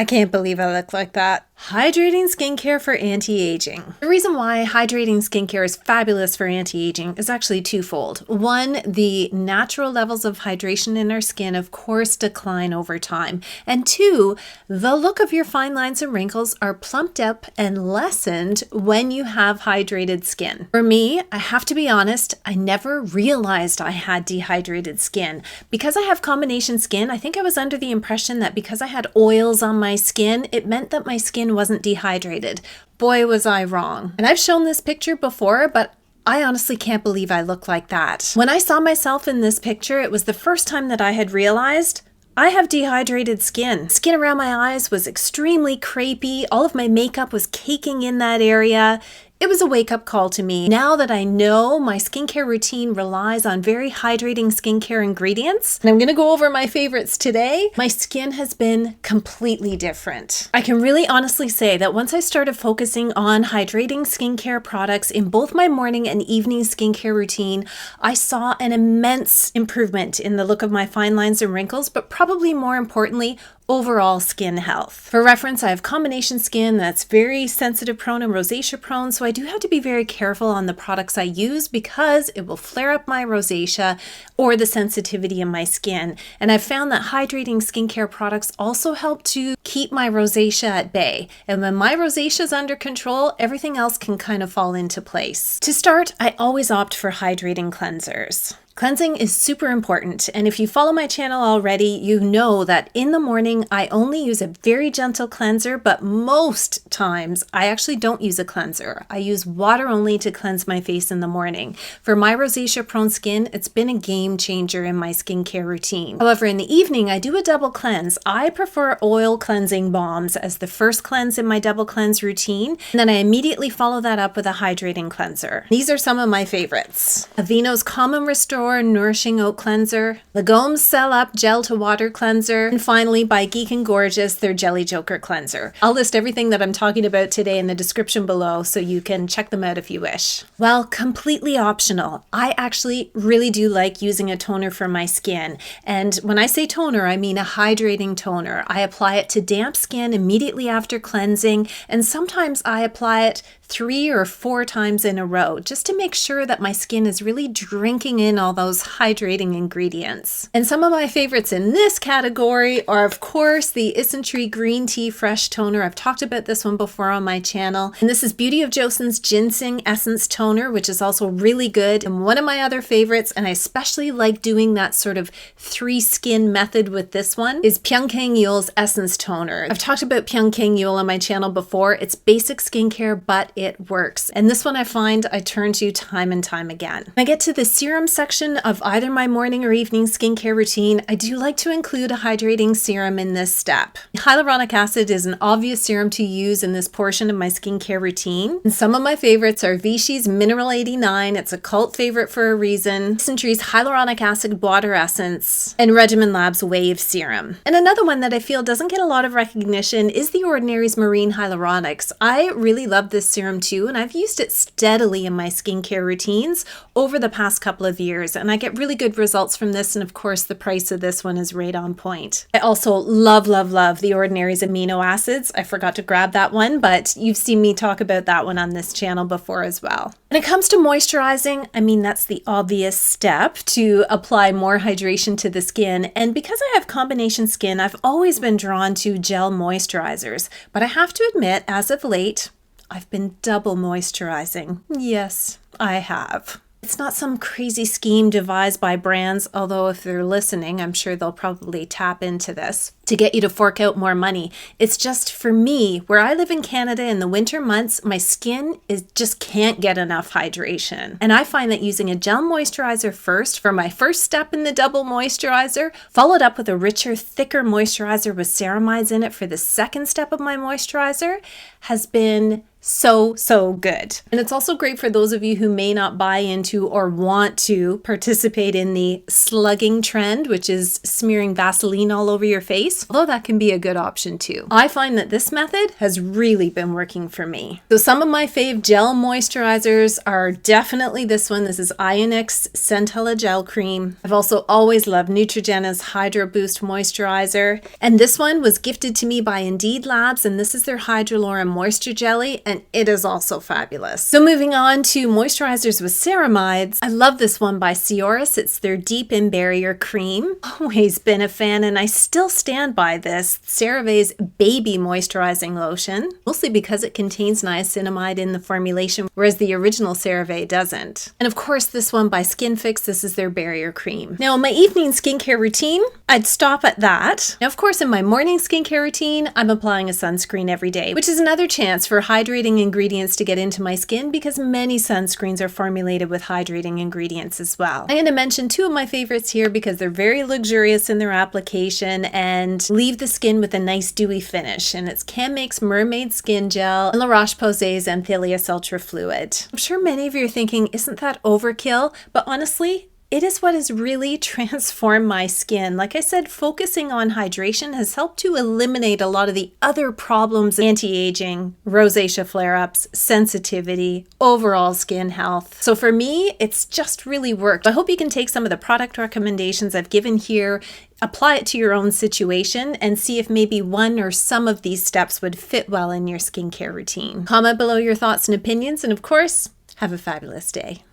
I can't believe I look like that. Hydrating skincare for anti-aging. The reason why hydrating skincare is fabulous for anti-aging is actually twofold. One, the natural levels of hydration in our skin of course decline over time. And two, the look of your fine lines and wrinkles are plumped up and lessened when you have hydrated skin. For me, I have to be honest, I never realized I had dehydrated skin. Because I have combination skin, I think I was under the impression that because I had oils on my skin, it meant that my skin wasn't dehydrated. Boy, was I wrong. And I've shown this picture before, but I honestly can't believe I look like that. When I saw myself in this picture, it was the first time that I had realized I have dehydrated skin. Skin around my eyes was extremely crepey. All of my makeup was caking in that area. It was a wake-up call to me. Now that I know my skincare routine relies on very hydrating skincare ingredients, and I'm gonna go over my favorites today, my skin has been completely different. I can really honestly say that once I started focusing on hydrating skincare products in both my morning and evening skincare routine, I saw an immense improvement in the look of my fine lines and wrinkles, but probably more importantly, overall skin health. For reference, I have combination skin that's very sensitive prone and rosacea prone, so I do have to be very careful on the products I use because it will flare up my rosacea or the sensitivity in my skin. And I've found that hydrating skincare products also help to keep my rosacea at bay. And when my rosacea is under control, everything else can kind of fall into place. To start, I always opt for hydrating cleansers. Cleansing is super important, and if you follow my channel already, you know that in the morning I only use a very gentle cleanser, but most times I actually don't use a cleanser. I use water only to cleanse my face in the morning. For my rosacea-prone skin, it's been a game changer in my skincare routine. However, in the evening I do a double cleanse. I prefer oil cleansing balms as the first cleanse in my double cleanse routine, and then I immediately follow that up with a hydrating cleanser. These are some of my favorites. Aveeno's Calm Restore Nourishing Oat Cleanser, Lagom Cellup Gel to Water Cleanser, and finally by Geek and Gorgeous, their Jelly Joker Cleanser. I'll list everything that I'm talking about today in the description below so you can check them out if you wish. Well, completely optional. I actually really do like using a toner for my skin. And when I say toner, I mean a hydrating toner. I apply it to damp skin immediately after cleansing, and sometimes I apply it 3 or 4 times in a row just to make sure that my skin is really drinking in all those hydrating ingredients. And some of my favorites in this category are, of course, the Isntree Green Tea Fresh Toner. I've talked about this one before on my channel. And this is Beauty of Joseon's Ginseng Essence Toner, which is also really good. And one of my other favorites, and I especially like doing that sort of 3 skin method with this one, is Pyunkang Yule's Essence Toner. I've talked about Pyunkang Yule on my channel before. It's basic skincare, but it works. And this one I find I turn to time and time again. When I get to the serum section of either my morning or evening skincare routine, I do like to include a hydrating serum in this step. Hyaluronic acid is an obvious serum to use in this portion of my skincare routine. And some of my favorites are Vichy's Mineral 89. It's a cult favorite for a reason. Isntree's Hyaluronic Acid Water Essence, and Regimen Labs Wave Serum. And another one that I feel doesn't get a lot of recognition is The Ordinary's Marine Hyaluronics. I really love this serum too, and I've used it steadily in my skincare routines over the past couple of years, and I get really good results from this, and of course the price of this one is right on point. I also love The Ordinary's Amino Acids. I forgot to grab that one, but you've seen me talk about that one on this channel before as well. When it comes to moisturizing, I mean, that's the obvious step to apply more hydration to the skin, and because I have combination skin, I've always been drawn to gel moisturizers, but I have to admit, as of late, I've been double moisturizing. Yes, I have. It's not some crazy scheme devised by brands, although if they're listening, I'm sure they'll probably tap into this to get you to fork out more money. It's just for me, where I live in Canada in the winter months, my skin just can't get enough hydration. And I find that using a gel moisturizer first for my first step in the double moisturizer, followed up with a richer, thicker moisturizer with ceramides in it for the second step of my moisturizer, has been so good. And it's also great for those of you who may not buy into or want to participate in the slugging trend, which is smearing Vaseline all over your face, although that can be a good option too. I find that this method has really been working for me. So some of my fave gel moisturizers are definitely this one. This is Iunik's Centella Gel Cream. I've also always loved Neutrogena's Hydro Boost Moisturizer. And this one was gifted to me by Indeed Labs, and this is their Hyaluronic Moisture Jelly, and it is also fabulous. So moving on to moisturizers with ceramides, I love this one by Sioris. It's their Deep in Barrier Cream. Always been a fan, and I still stand by this CeraVe's Baby Moisturizing Lotion, mostly because it contains niacinamide in the formulation, whereas the original CeraVe doesn't. And of course, this one by Skinfix, this is their Barrier Cream. Now, in my evening skincare routine, I'd stop at that. Now, of course, in my morning skincare routine, I'm applying a sunscreen every day, which is another chance for hydrating ingredients to get into my skin because many sunscreens are formulated with hydrating ingredients as well. I'm going to mention two of my favorites here because they're very luxurious in their application and leave the skin with a nice dewy finish. And it's Canmake's Mermaid Skin Gel and La Roche-Posay's Anthelios Ultra Fluid. I'm sure many of you are thinking, isn't that overkill? But honestly, it is what has really transformed my skin. Like I said, focusing on hydration has helped to eliminate a lot of the other problems: anti-aging, rosacea flare-ups, sensitivity, overall skin health. So for me, it's just really worked. I hope you can take some of the product recommendations I've given here, apply it to your own situation, and see if maybe one or some of these steps would fit well in your skincare routine. Comment below your thoughts and opinions, and of course, have a fabulous day.